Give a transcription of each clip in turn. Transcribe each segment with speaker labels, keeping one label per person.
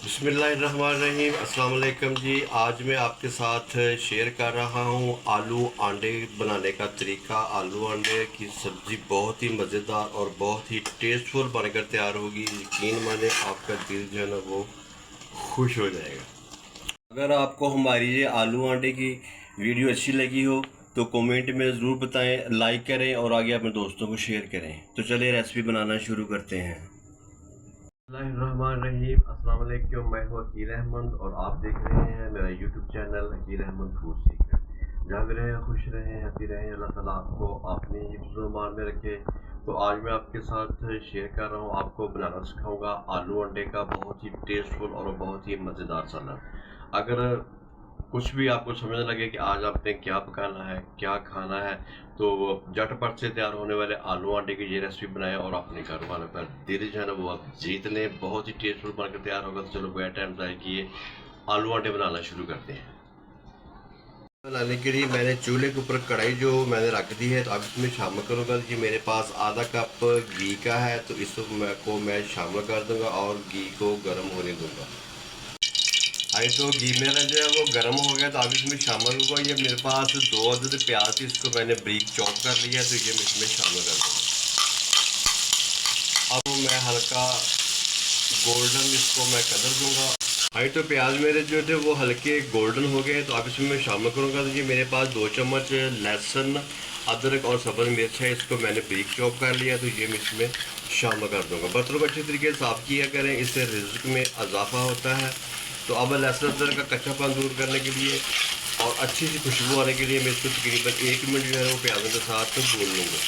Speaker 1: बिस्मिल्लाहिर्रहमानिर्रहीम। अस्सलाम वालेकुम जी। आज मैं आपके साथ शेयर कर रहा हूँ आलू अंडे बनाने का तरीका। आलू अंडे की सब्ज़ी बहुत ही मज़ेदार और बहुत ही टेस्टफुल बनकर तैयार होगी। यकीन माने आपका दिल जो है ना वो खुश हो जाएगा। अगर आपको हमारी ये आलू अंडे की वीडियो अच्छी लगी हो तो कमेंट में ज़रूर बताएं, लाइक करें और आगे अपने दोस्तों को शेयर करें। तो चलिए रेसिपी बनाना शुरू करते हैं। रहीम अस्सलाम वालेकुम। मैं हूँ अकील अहमद और आप देख रहे हैं मेरा YouTube channel Aqeel Ahmed food secret. जहाँ भी रहें खुश रहें, हैप्पी रहें, अल्लाह ताला आपको अपने हिफ्ज़-ओ-मान में रखे। तो आज मैं आपके साथ शेयर कर रहा हूँ, आपको बनाना सिखाऊंगा आलू अंडे का बहुत ही टेस्टफुल और बहुत ही मज़ेदार सलाद। अगर कुछ भी आपको समझने लगे कि आज आपने क्या पकाना है, क्या खाना है, तो झटपट से तैयार होने वाले आलू आंडे की ये रेसिपी बनाएं और अपने घर वालों पर दिल जो है ना वो आप जीत लें। बहुत ही टेस्टफुल बनकर तैयार होगा। तो चलो बगैर टाइम ज़ाया किए आलू आंडे बनाना शुरू करते हैं। बनाने के लिए मैंने चूल्हे के ऊपर कढ़ाई जो मैंने रख दी है, तो अब इसमें शामिल करूँगा। ये मेरे पास आधा कप घी का है, तो इसको मैं शामिल कर दूँगा और घी को गर्म होने दूँगा। आई तो घी मेरा जो है वो गर्म हो गया, तो अब इसमें शामिल होगा। ये मेरे पास 2 अदद प्याज थी, इसको मैंने ब्रीक चॉप कर लिया, तो ये इसमें शामिल कर दूँगा। अब मैं हल्का गोल्डन इसको मैं कलर दूंगा। आई तो प्याज मेरे जो थे वो हल्के गोल्डन हो गए, तो अब इसमें मैं शामिल करूँगा। तो ये मेरे पास 2 चम्मच लहसुन, अदरक और सब्ज़ मिर्च है, इसको मैंने ब्रीक चॉप कर लिया, तो ये मैं इसमें शामिल कर दूँगा। बर्तनों को अच्छे तरीके से साफ़ किया करें, इससे रिज़्क में इजाफा होता है। तो अब लहसुन अदरक का कच्चापन दूर करने के लिए और अच्छी सी खुशबू आने के लिए मैं इसको तकरीबन 1 मिनट जो है वो प्याज़ों के साथ भून लूँगा।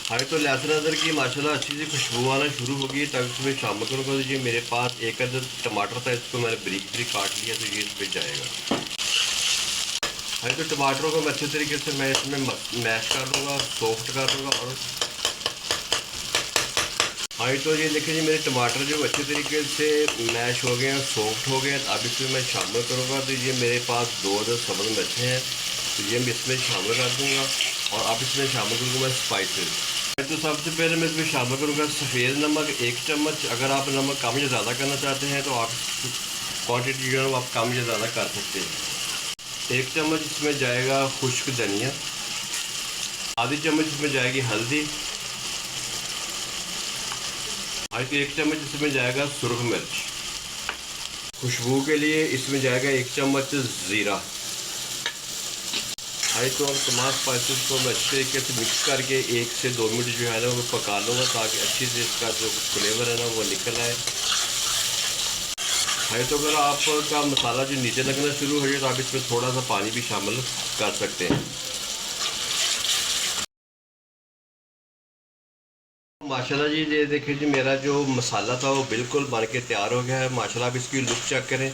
Speaker 1: हाँ तो लहसुन अदरक की माशाल्लाह अच्छी सी खुशबू आना शुरू होगी, तब इसमें शामिल करूँगा। तो ये मेरे पास एक अदद टमाटर था, इसको मैंने ब्रीक ब्रीक काट लिया, तो ये इसमें जाएगा। हाँ तो टमाटरों को मैं अच्छे तरीके से मैं इसमें मैश कर लूँगा, सॉफ्ट कर लूँगा। और हाँ तो ये देखिए जी मेरे टमाटर जो अच्छे तरीके से मैश हो गए हैं, सॉफ्ट हो गए हैं। अब इसमें मैं शामिल करूँगा। तो ये मेरे पास 2 अदद सब्ज़ मिर्चें हैं, तो ये मैं इसमें शामिल कर दूँगा। और अब इसमें शामिल करूँगा मैं स्पाइसेस। तो सबसे पहले मैं इसमें शामिल करूँगा सफ़ेद नमक 1 चम्मच। अगर आप नमक कम या ज़्यादा करना चाहते हैं तो आप क्वांटिटी जो है आप कम या ज़्यादा कर सकते हैं। 1 चम्मच इसमें जाएगा खुश्क धनिया, आधी चम्मच इसमें जाएगी हल्दी, और 1 चम्मच इसमें जाएगा सुरख मिर्च। खुशबू के लिए इसमें जाएगा 1 चम्मच ज़ीरा। तो और तमाम स्पाइसेस को मैं अच्छे तरीके से मिक्स करके 1 से 2 मिनट जो है ना वो पका लूँगा, ताकि अच्छी से इसका जो फ्लेवर है ना वो निकल आए। तो अगर आपका मसाला जो नीचे लगना शुरू हो जाए तो आप इसमें थोड़ा सा पानी भी शामिल कर सकते हैं। माशाल्लाह जी ये देखिए जी मेरा जो मसाला था वो बिल्कुल बन के तैयार हो गया है। माशाल्लाह आप इसकी लुक चेक करें।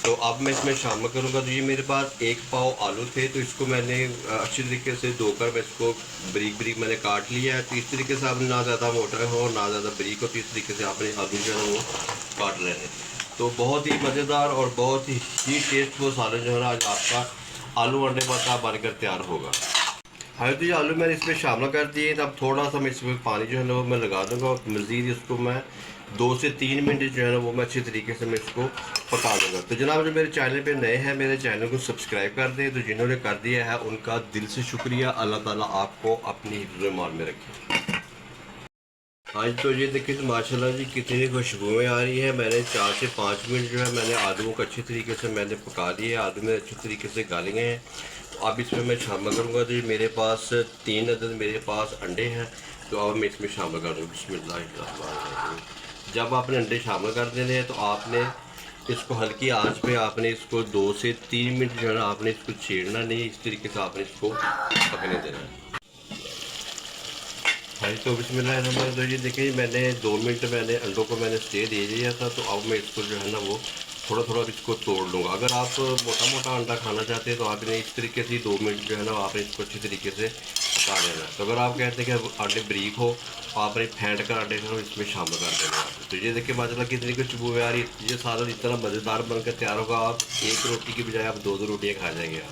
Speaker 1: तो अब मैं इसमें शामिल करूँगा। तो ये मेरे पास 1 पाव आलू थे, तो इसको मैंने अच्छी तरीके से धोकर मैं इसको ब्रीक ब्रीक मैंने काट लिया है। तो इस तरीके से आपने ना ज़्यादा मोटा हो ना ज़्यादा ब्रीक हो, तो इस तरीके से आपने आलू जो है वो काट लेने। तो बहुत ही मज़ेदार और बहुत ही टेस्टफुल सालन जो है ना आज आपका आलू अंडे का बनकर तैयार होगा। हाँ तो ये आलू मैंने इसमें शामिल कर दिए। तो अब थोड़ा सा मैं इसमें पानी जो है ना वो मैं लगा दूँगा और मज़ीद इसको मैं 2 से 3 मिनट जो है ना वो मैं अच्छी तरीके से मैं इसको पका दूँगा। तो जनाब जो मेरे चैनल पे नए हैं मेरे चैनल को सब्सक्राइब कर दें। तो जिन्होंने कर दिया है उनका दिल से शुक्रिया। अल्लाह ताला आपको अपनी हिफ्ज़-ए-ईमान में रखे। आज तो ये देखिए तो माशाल्लाह जी कितनी खुशबुएँ आ रही है। मैंने 4 से 5 मिनट जो है मैंने आलूओं को अच्छी तरीके से मैंने पका लिए। आलू में अच्छी तरीके से गाले गए हैं। तो अब इसमें मैं शामिल करूँगा। तो मेरे पास 3 अदद मेरे पास अंडे हैं, तो अब मैं इसमें शामिल कर दूँगा। बिस्मिल्लाह। जब आपने अंडे शामिल कर देने हैं तो आपने इसको हल्की आंच पे आपने इसको 2 से 3 मिनट जो है ना आपने इसको छेड़ना नहीं, इस तरीके से आपने इसको पकने देना है। हाँ तो बिस्मिल्लाह। तो ये देखिए मैंने 2 मिनट मैंने अंडों को मैंने स्टे दे दिया था। तो अब मैं इसको जो है ना वो थोड़ा थोड़ा इसको तोड़ लूँगा। अगर आप मोटा मोटा अंडा खाना चाहते हैं तो आपने इस तरीके से 2 मिनट जो है ना आपने इसको अच्छी तरीके से पका लेना है। तो अगर आप कहते हैं कि अंडे ब्रीक हो तो आपने फेंट कर अंडे को इसमें शामिल कर देना है। तो ये देखिए माशाल्लाह कितनी कुछ खुशबू आ रही है। ये सारा इतना मज़ेदार बनकर तैयार होगा, आप 1 रोटी की बजाय आप 2 2 रोटियाँ खा जाएंगे आप।